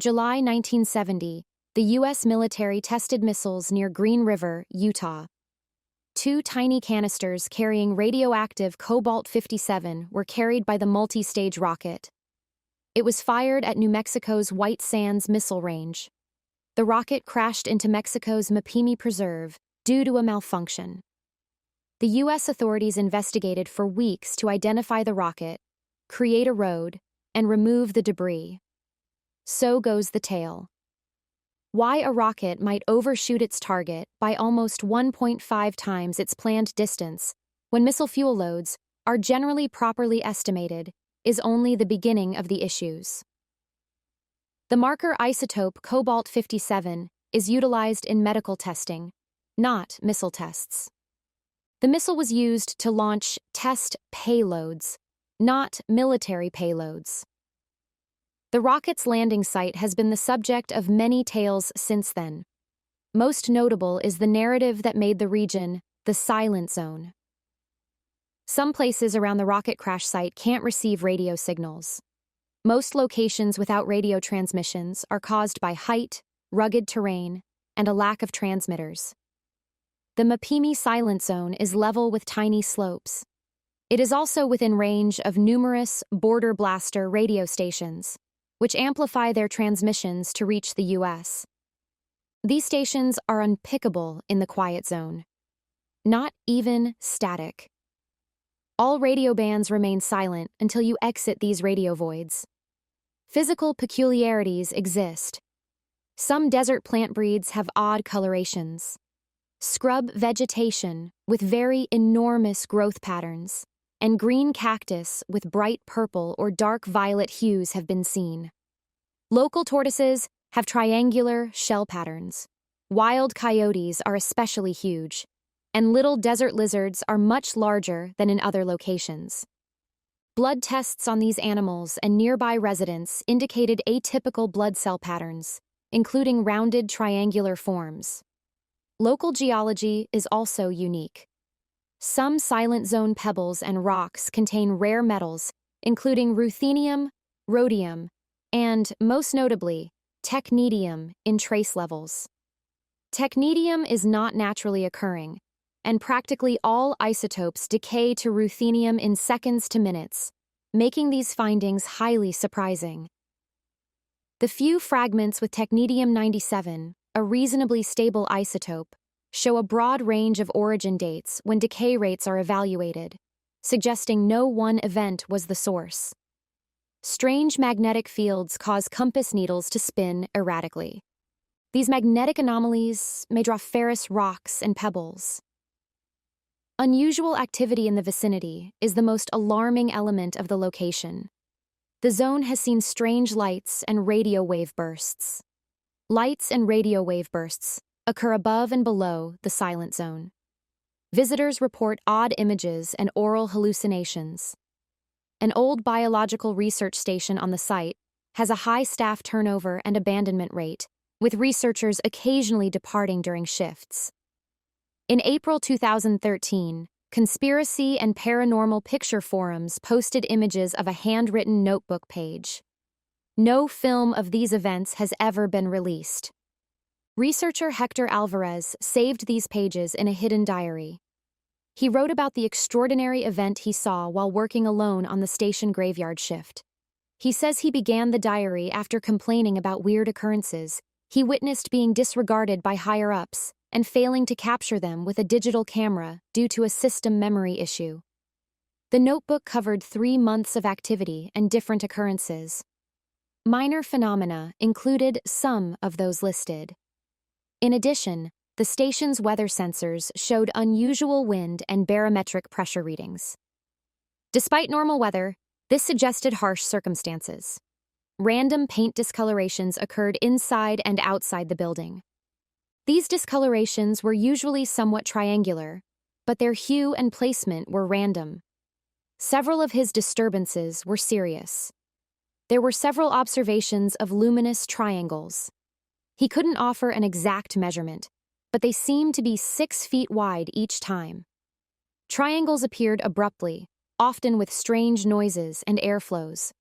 July 1970, the U.S. military tested missiles near Green River, Utah. Two tiny canisters carrying radioactive cobalt-57 were carried by the multi-stage rocket. It was fired at New Mexico's White Sands Missile Range. The rocket crashed into Mexico's Mapimi Preserve due to a malfunction. The U.S. authorities investigated for weeks to identify the rocket, create a road, and remove the debris. So goes the tale. Why a rocket might overshoot its target by almost 1.5 times its planned distance when missile fuel loads are generally properly estimated is only the beginning of the issues. The marker isotope cobalt-57 is utilized in medical testing, not missile tests. The missile was used to launch test payloads, not military payloads. The rocket's landing site has been the subject of many tales since then. Most notable is the narrative that made the region the silent zone. Some places around the rocket crash site can't receive radio signals. Most locations without radio transmissions are caused by height, rugged terrain, and a lack of transmitters. The Mapimi silent zone is level with tiny slopes. It is also within range of numerous border blaster radio stations, which amplify their transmissions to reach the U.S. These stations are unpickable in the quiet zone. Not even static. All radio bands remain silent until you exit these radio voids. Physical peculiarities exist. Some desert plant breeds have odd colorations. Scrub vegetation with very enormous growth patterns, and green cactus with bright purple or dark violet hues have been seen. Local tortoises have triangular shell patterns. Wild coyotes are especially huge, and little desert lizards are much larger than in other locations. Blood tests on these animals and nearby residents indicated atypical blood cell patterns, including rounded triangular forms. Local geology is also unique. Some silent zone pebbles and rocks contain rare metals, including ruthenium, rhodium, and, most notably, technetium in trace levels. Technetium is not naturally occurring, and practically all isotopes decay to ruthenium in seconds to minutes, making these findings highly surprising. The few fragments with technetium-97, a reasonably stable isotope, show a broad range of origin dates when decay rates are evaluated, suggesting no one event was the source. Strange magnetic fields cause compass needles to spin erratically. These magnetic anomalies may draw ferrous rocks and pebbles. Unusual activity in the vicinity is the most alarming element of the location. The zone has seen strange lights and radio wave bursts. Lights and radio wave bursts occur above and below the silent zone. Visitors report odd images and oral hallucinations. An old biological research station on the site has a high staff turnover and abandonment rate, with researchers occasionally departing during shifts. In April 2013, conspiracy and paranormal picture forums posted images of a handwritten notebook page. No film of these events has ever been released. Researcher Hector Alvarez saved these pages in a hidden diary. He wrote about the extraordinary event he saw while working alone on the station graveyard shift. He says he began the diary after complaining about weird occurrences he witnessed being disregarded by higher-ups and failing to capture them with a digital camera due to a system memory issue. The notebook covered 3 months of activity and different occurrences. Minor phenomena included some of those listed. In addition, the station's weather sensors showed unusual wind and barometric pressure readings. Despite normal weather, this suggested harsh circumstances. Random paint discolorations occurred inside and outside the building. These discolorations were usually somewhat triangular, but their hue and placement were random. Several of his disturbances were serious. There were several observations of luminous triangles. He couldn't offer an exact measurement, but they seemed to be 6 feet wide each time. Triangles appeared abruptly, often with strange noises and airflows.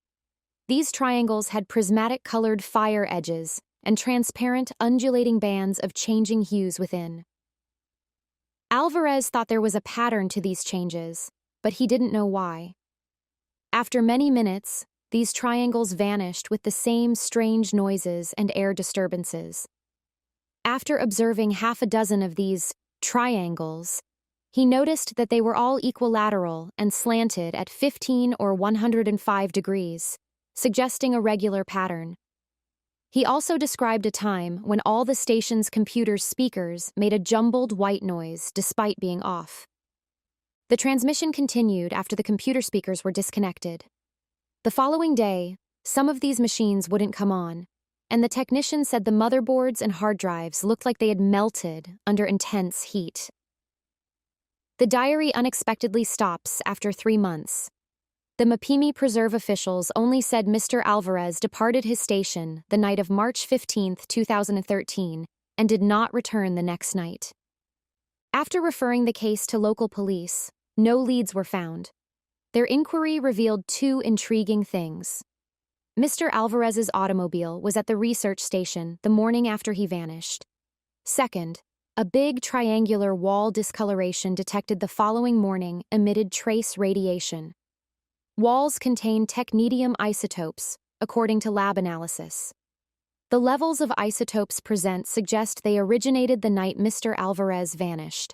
These triangles had prismatic-colored fire edges and transparent, undulating bands of changing hues within. Alvarez thought there was a pattern to these changes, but he didn't know why. After many minutes, these triangles vanished with the same strange noises and air disturbances. After observing half a dozen of these triangles, he noticed that they were all equilateral and slanted at 15 or 105 degrees, suggesting a regular pattern. He also described a time when all the station's computer's speakers made a jumbled white noise despite being off. The transmission continued after the computer speakers were disconnected. The following day, some of these machines wouldn't come on, and the technician said the motherboards and hard drives looked like they had melted under intense heat. The diary unexpectedly stops after 3 months. The Mapimi Preserve officials only said Mr. Alvarez departed his station the night of March 15, 2013, and did not return the next night. After referring the case to local police, no leads were found. Their inquiry revealed 2 intriguing things. Mr. Alvarez's automobile was at the research station the morning after he vanished. Second, a big triangular wall discoloration detected the following morning emitted trace radiation. Walls contain technetium isotopes, according to lab analysis. The levels of isotopes present suggest they originated the night Mr. Alvarez vanished.